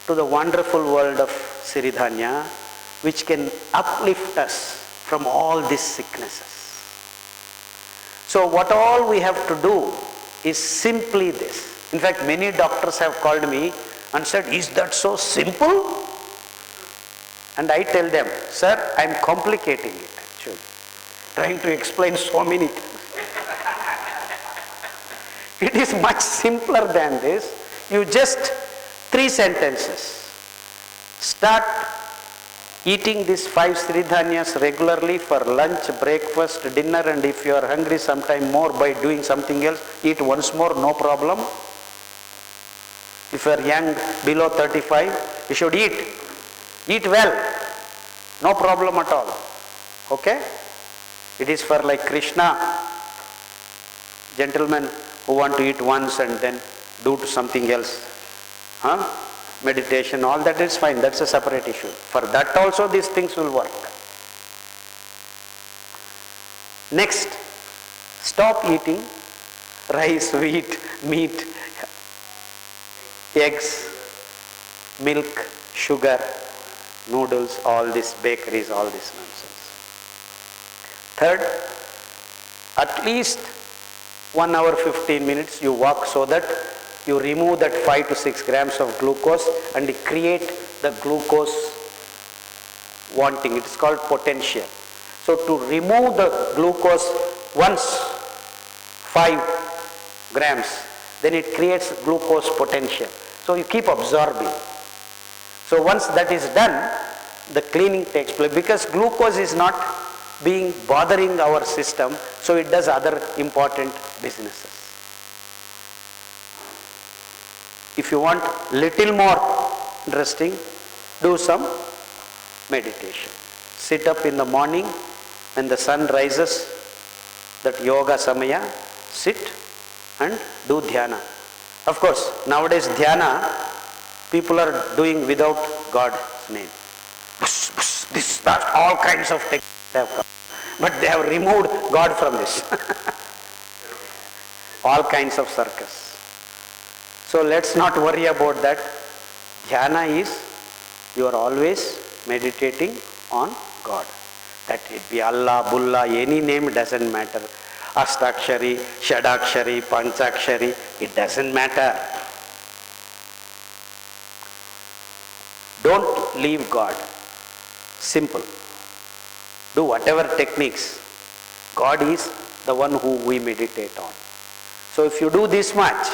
to the wonderful world of Siri Dhanya, which can uplift us from all these sicknesses. So what all we have to do is simply this. In fact, many doctors have called me and said, is that so simple? And I tell them, sir, I am complicating it actually, trying to explain so many things. It is much simpler than this. You just 3 sentences. Start eating these 5 Siri Dhanyas regularly for lunch, breakfast, dinner, and if you are hungry sometime more by doing something else, eat once more, no problem. If you are young, below 35, you should eat. Eat well, no problem at all. Okay? It is for like Krishna, gentlemen who want to eat once and then do something else. Meditation, all that is fine, that's a separate issue. For that also these things will work. Next, stop eating rice, wheat, meat, eggs, milk, sugar, noodles, all this bakeries, all this nonsense. Third, at least 1 hour 15 minutes you walk so that you remove that 5 to 6 grams of glucose and create the glucose wanting. It is called potential. So to remove the glucose once 5 grams, then it creates glucose potential. So you keep absorbing. So once that is done, the cleaning takes place because glucose is not being bothering our system, so it does other important businesses. If you want little more interesting, do some meditation. Sit up in the morning when the sun rises, that yoga samaya, sit and do dhyana. Of course, nowadays dhyana, people are doing without God's name. This, that, all kinds of techniques have come. But they have removed God from this. All kinds of circus. So let's not worry about that. Dhyana is, you are always meditating on God. That it be Allah, Bulla, any name doesn't matter. Astakshari, Shadakshari, Panchakshari, it doesn't matter. Don't leave God. Simple. Do whatever techniques. God is the one who we meditate on. So if you do this much,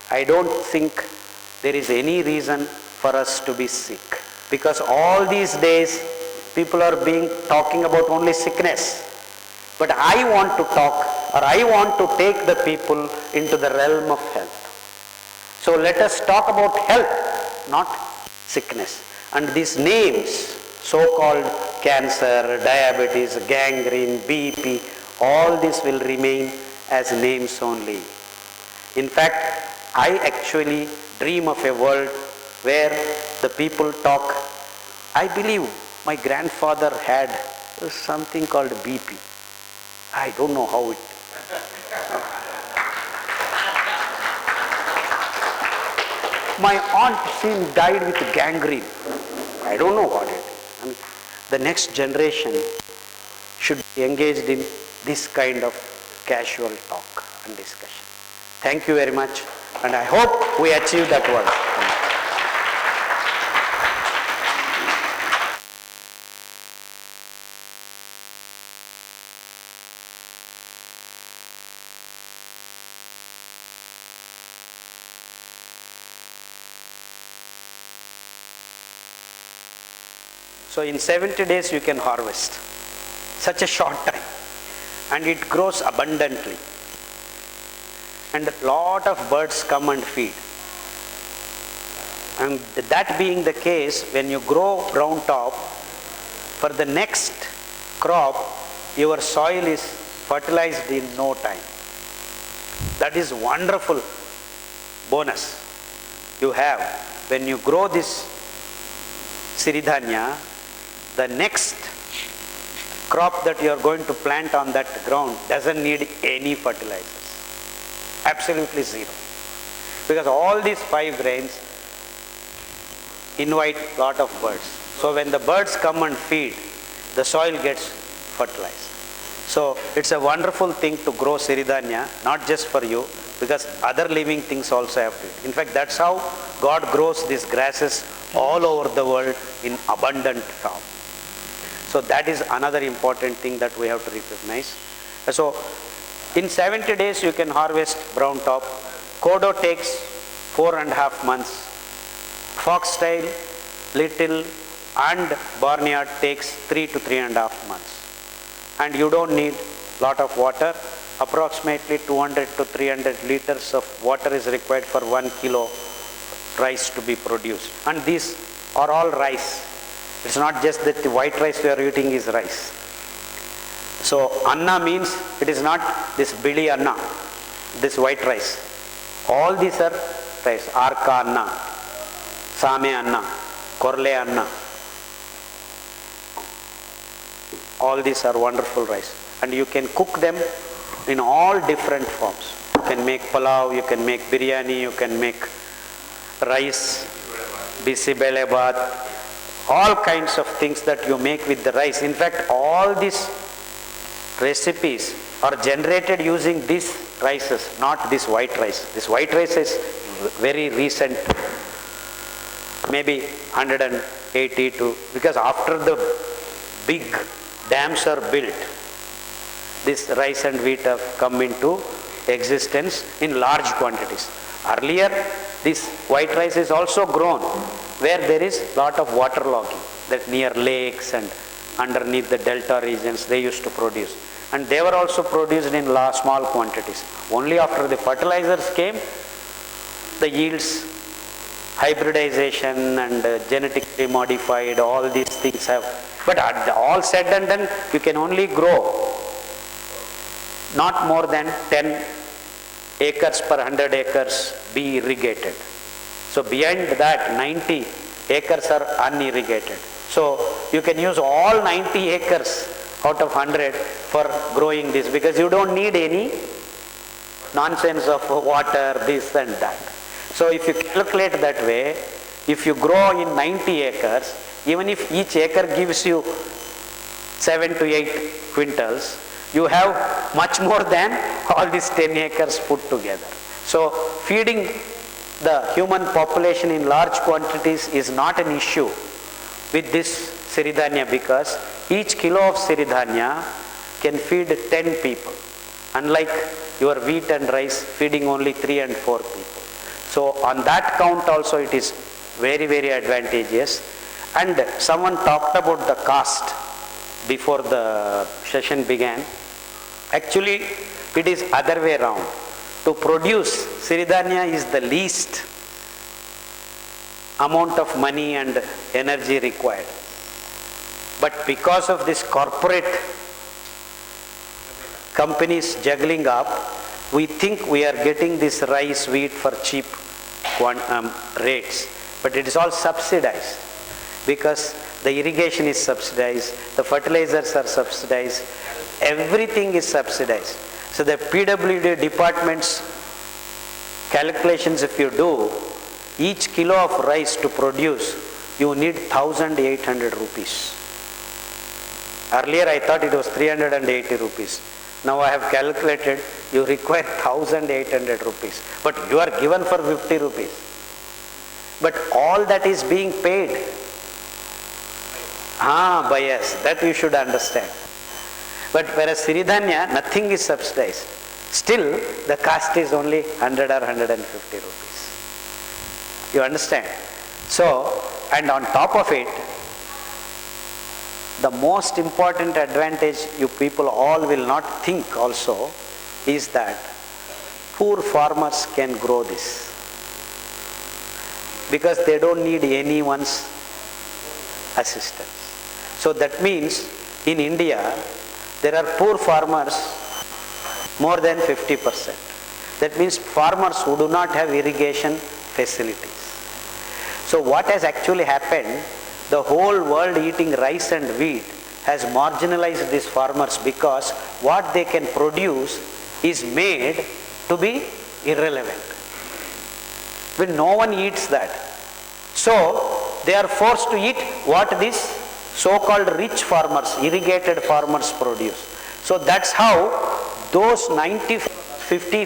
I don't think there is any reason for us to be sick. Because all these days, people are talking about only sickness. But I want to talk, or I want to take the people into the realm of health. So let us talk about health, not sickness. And these names, so-called cancer, diabetes, gangrene, BP, all this will remain as names only. In fact, I actually dream of a world where the people talk. I believe my grandfather had something called BP. I don't know how it. My aunt died with gangrene. I don't know what it is. I mean, the next generation should be engaged in this kind of casual talk and discussion. Thank you very much, and I hope we achieve that one. So in 70 days you can harvest. Such a short time. And it grows abundantly. And a lot of birds come and feed. And that being the case, when you grow round top, for the next crop, your soil is fertilized in no time. That is wonderful bonus you have. When you grow this Siri Dhanya, the next crop that you are going to plant on that ground doesn't need any fertilizers. Absolutely zero. Because all these 5 grains invite lot of birds. So when the birds come and feed, the soil gets fertilized. So it's a wonderful thing to grow Siri Dhanya, not just for you, because other living things also have to eat. In fact, that's how God grows these grasses all over the world in abundant form. So that is another important thing that we have to recognize. So in 70 days you can harvest brown top. Kodo takes 4.5 months. Foxtail, little and barnyard takes 3 to 3.5 months. And you don't need lot of water. Approximately 200 to 300 liters of water is required for 1 kilo rice to be produced. And these are all rice. It's not just that the white rice we are eating is rice. So anna means it is not this bili anna, this white rice. All these are rice. Arka anna, same anna, korle anna. All these are wonderful rice. And you can cook them in all different forms. You can make pulao, you can make biryani, you can make rice, bisi bele baat, all kinds of things that you make with the rice. In fact, all these recipes are generated using these rices, not this white rice. This white rice is very recent, maybe 180 to, because after the big dams are built, this rice and wheat have come into existence in large quantities. Earlier, this white rice is also grown where there is lot of water logging, that near lakes and underneath the delta regions they used to produce. And they were also produced in small quantities. Only after the fertilizers came, the yields, hybridization and genetically modified, all these things have. But all said and done, you can only grow not more than 10 acres per 100 acres be irrigated. So beyond that, 90 acres are unirrigated. So you can use all 90 acres out of 100 for growing this, because you don't need any nonsense of water, this and that. So if you calculate that way, if you grow in 90 acres, even if each acre gives you 7 to 8 quintals, you have much more than all these 10 acres put together. So feeding the human population in large quantities is not an issue with this Siri Dhanya, because each kilo of Siri Dhanya can feed 10 people, unlike your wheat and rice feeding only 3 and 4 people. So on that count also it is very, very advantageous. And someone talked about the cost before the session began. Actually, it is other way around. To produce Siri Dhanya is the least amount of money and energy required. But because of this corporate companies juggling up, we think we are getting this rice, wheat for cheap rates. But it is all subsidized, because the irrigation is subsidized, the fertilizers are subsidized, everything is subsidized. So the PWD department's calculations, if you do, each kilo of rice to produce, you need 1,800 rupees. Earlier I thought it was 380 rupees. Now I have calculated, you require 1,800 rupees. But you are given for 50 rupees. But all that is being paid by us, that you should understand. But whereas Siri Dhanya, nothing is subsidized. Still, the cost is only 100 or 150 rupees. You understand? So, and on top of it, the most important advantage you people all will not think also is that poor farmers can grow this, because they don't need anyone's assistance. So that means in India, there are poor farmers more than 50%. That means farmers who do not have irrigation facilities. So what has actually happened, the whole world eating rice and wheat has marginalized these farmers, because what they can produce is made to be irrelevant when no one eats that. So they are forced to eat what these so-called rich farmers, irrigated farmers produce. So that's how those 50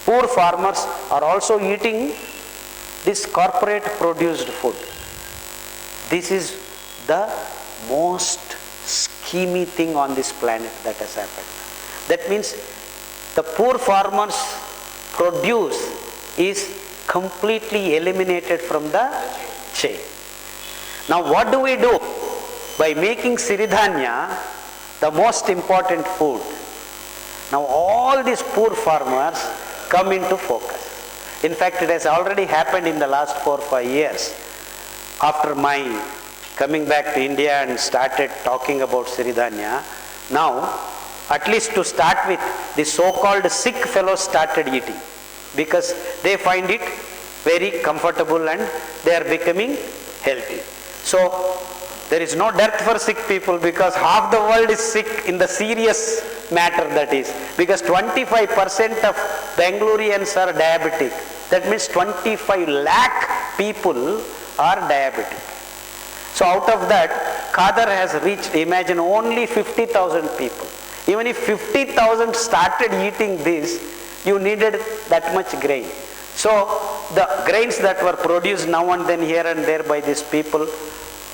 poor farmers are also eating this corporate produced food. This is the most schemy thing on this planet that has happened. That means the poor farmers' produce is completely eliminated from the chain. Now what do we do? By making Siri Dhanya the most important food, now all these poor farmers come into focus. In fact, it has already happened in the last 4 or 5 years. After my coming back to India and started talking about Siri Dhanya, now at least to start with, the so-called sick fellows started eating because they find it very comfortable and they are becoming healthy. So there is no dearth for sick people because half the world is sick in the serious matter, that is. Because 25% of Bangaloreans are diabetic. That means 25 lakh people are diabetic. So out of that, Khadar has reached, imagine, only 50,000 people. Even if 50,000 started eating this, you needed that much grain. So the grains that were produced now and then here and there by these people,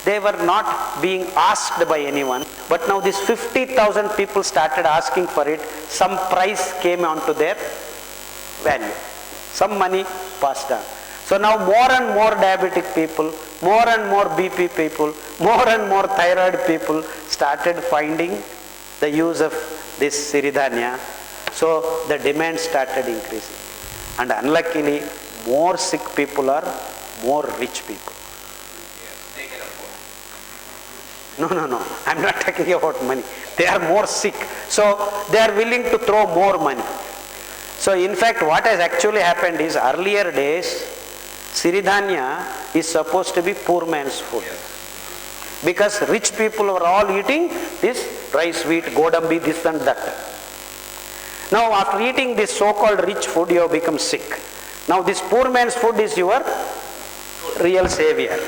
they were not being asked by anyone, but now these 50,000 people started asking for it. Some price came onto their value. Some money passed on. So now more and more diabetic people, more and more BP people, more and more thyroid people started finding the use of this Siri Dhanya. So the demand started increasing. And unluckily, more sick people are more rich people. No, I'm not talking about money. They are more sick. So they are willing to throw more money. So in fact, what has actually happened is, earlier days, Siri Dhanya is supposed to be poor man's food. Because rich people were all eating this rice, wheat, godambi, this and that. Now after eating this so-called rich food, you have become sick. Now this poor man's food is your real savior.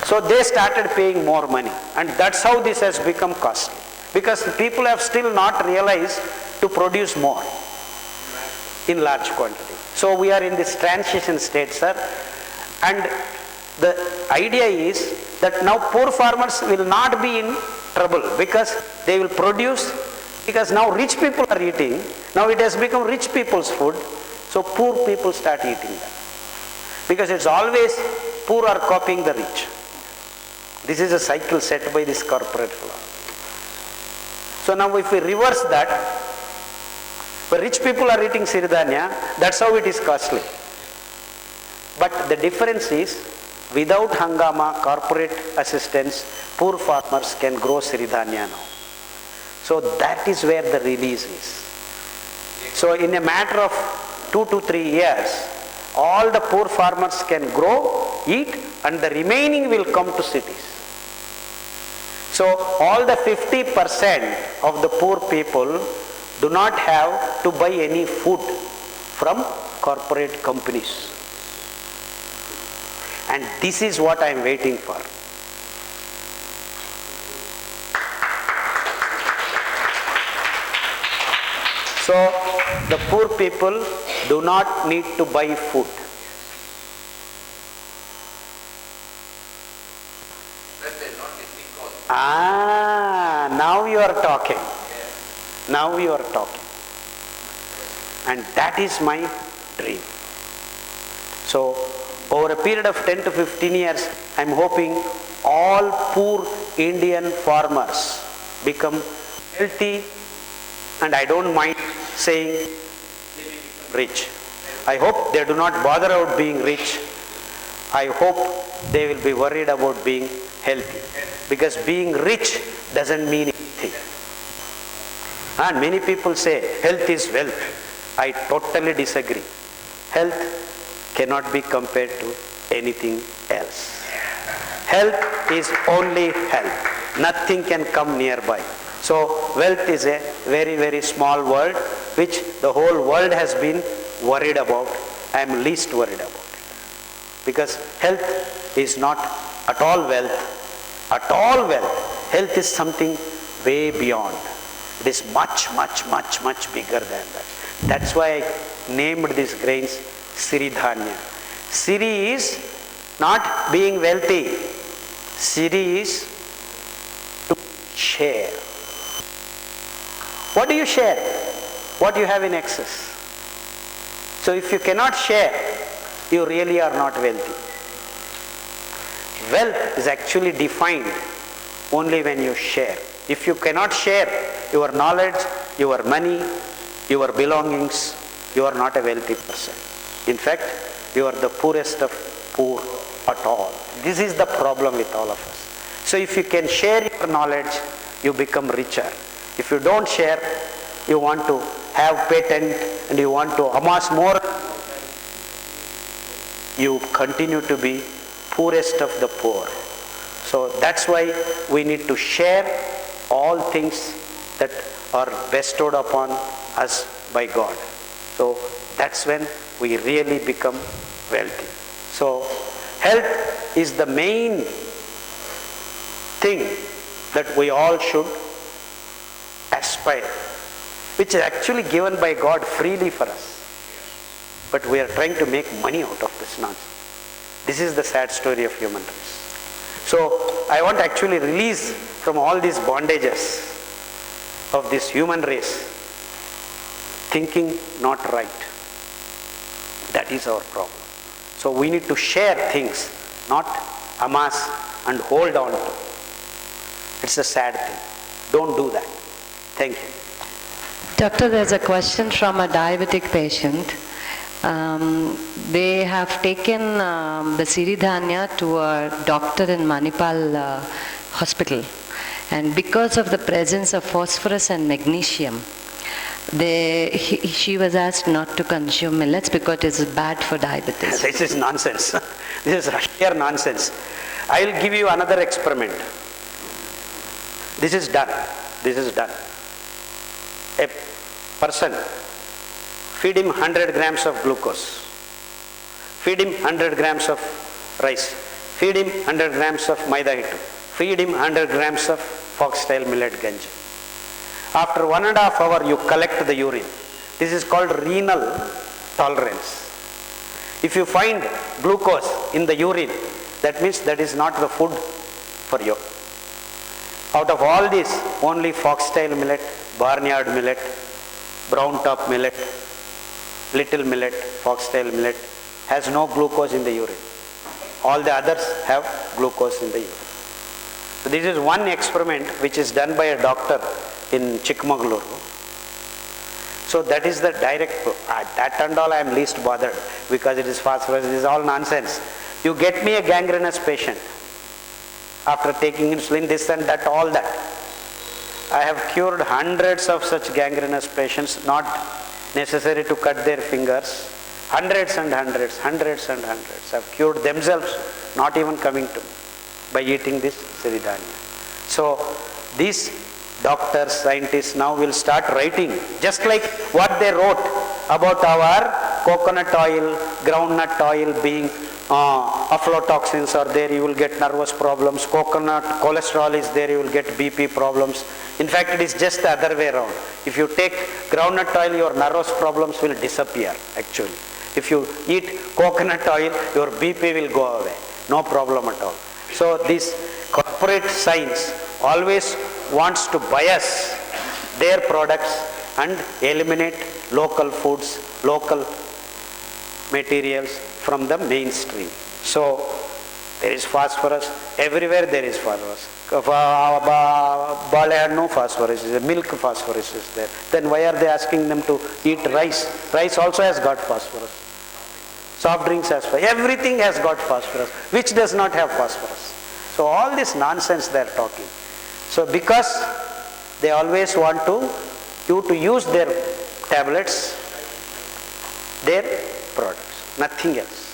So they started paying more money, and that's how this has become costly. Because people have still not realized to produce more in large quantity. So we are in this transition state, sir. And the idea is that now poor farmers will not be in trouble because they will produce, because now rich people are eating. Now it has become rich people's food. So poor people start eating that. Because it's always poor are copying the rich. This is a cycle set by this corporate law. So now if we reverse that, where rich people are eating Siri Dhanya, that's how it is costly. But the difference is, without hangama, corporate assistance, poor farmers can grow Siri Dhanya now. So that is where the release is. So in a matter of 2 to 3 years, all the poor farmers can grow, eat, and the remaining will come to cities. So all the 50% of the poor people do not have to buy any food from corporate companies. And this is what I am waiting for. So the poor people do not need to buy food. Now you are talking. Now you are talking. And that is my dream. So over a period of 10 to 15 years, I am hoping all poor Indian farmers become healthy, and I don't mind saying rich. I hope they do not bother about being rich. I hope they will be worried about being healthy. Because being rich doesn't mean anything. And many people say health is wealth. I totally disagree. Health cannot be compared to anything else. Health is only health. Nothing can come nearby. So wealth is a very, very small word which the whole world has been worried about. I am least worried about it. Because health is not at all wealth. At all wealth. Health is something way beyond. It is much, much, much, much bigger than that. That's why I named these grains Siri Dhanya. Siri is not being wealthy. Siri is to share. What do you share? What you have in excess. So if you cannot share, you really are not wealthy. Wealth is actually defined only when you share. If you cannot share your knowledge, your money, your belongings, you are not a wealthy person. In fact, you are the poorest of poor at all. This is the problem with all of us. So if you can share your knowledge, you become richer. If you don't share, you want to have patent and you want to amass more, you continue to be poorest of the poor. So that's why we need to share all things that are bestowed upon us by God. So that's when we really become wealthy. So health is the main thing that we all should aspire, which is actually given by God freely for us. But we are trying to make money out of this nonsense. This is the sad story of human race. So I want to actually release from all these bondages of this human race, thinking not right. That is our problem. So we need to share things, not amass and hold on to. It's a sad thing. Don't do that. Thank you. Doctor, there's a question from a diabetic patient. They have taken the Siri Dhanya to a doctor in Manipal hospital, and because of the presence of phosphorus and magnesium, she was asked not to consume millets because it is bad for diabetes. This is nonsense. This is sheer nonsense. I will give you another experiment. This is done. This is done. A person, feed him 100 grams of glucose, feed him 100 grams of rice, feed him 100 grams of maida hittu, feed him 100 grams of foxtail millet ganji. After 1.5 hours, you collect the urine. This is called renal tolerance. If you find glucose in the urine, that means that is not the food for you. Out of all these, only foxtail millet, barnyard millet, brown top millet, little millet, foxtail millet has no glucose in the urine. All the others have glucose in the urine. So this is one experiment which is done by a doctor in Chikmagaluru. So that is the direct, that and all I am least bothered because it is phosphorus, it is all nonsense. You get me a gangrenous patient after taking insulin, this and that, all that. I have cured hundreds of such gangrenous patients, not necessary to cut their fingers. Hundreds and hundreds, hundreds and hundreds have cured themselves, not even coming to me, by eating this Siri Dhanya. So these doctors, scientists now will start writing, just like what they wrote about our coconut oil, groundnut oil being aflatoxins are there, you will get nervous problems, coconut cholesterol is there, you will get BP problems. In fact, it is just the other way around. If you take groundnut oil, your nervous problems will disappear actually. If you eat coconut oil, your BP will go away. No problem at all. So this corporate science always wants to bias their products and eliminate local foods, local materials from the mainstream. So there is phosphorus, everywhere there is phosphorus. Balehannu phosphorus is there, milk phosphorus is there. Then why are they asking them to eat rice? Rice also has got phosphorus. Soft drinks has phosphorus. Everything has got phosphorus. Which does not have phosphorus? So all this nonsense they are talking. So because they always want you to use their tablets, their products, nothing else.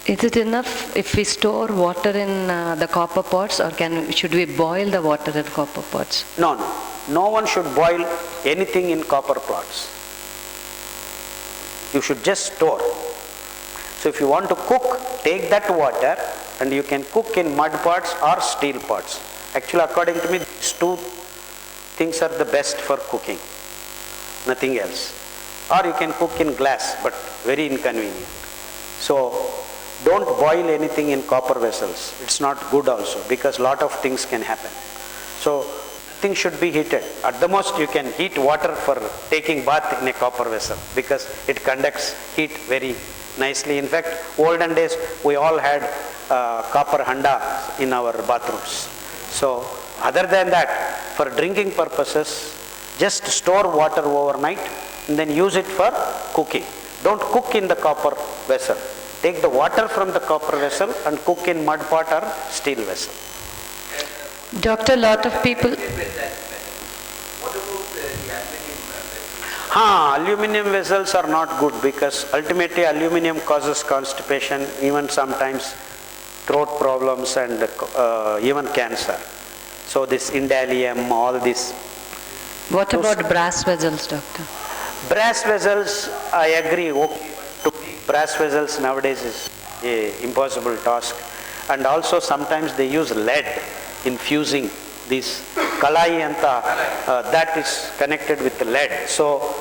Is it enough if we store water in the copper pots, or should we boil the water in copper pots? No, no. No one should boil anything in copper pots. You should just store. So if you want to cook, take that water and you can cook in mud pots or steel pots. Actually, according to me, these two things are the best for cooking, nothing else. Or you can cook in glass, but very inconvenient. So don't boil anything in copper vessels. It's not good also, because lot of things can happen. So things should be heated. At the most you can heat water for taking bath in a copper vessel, because it conducts heat very nicely. In fact, olden days we all had copper handa in our bathrooms. So other than that, for drinking purposes, just store water overnight and then use it for cooking. Don't cook in the copper vessel. Take the water from the copper vessel and cook in mud pot or steel vessel. Doctor, lot of people... What about the Aluminium vessels are not good, because ultimately aluminium causes constipation, even sometimes throat problems and even cancer. So this indalium, all this. What about brass vessels, doctor? Brass vessels, I agree. To make brass vessels nowadays is an impossible task. And also sometimes they use lead in fusing this kalai anta, that is connected with the lead. So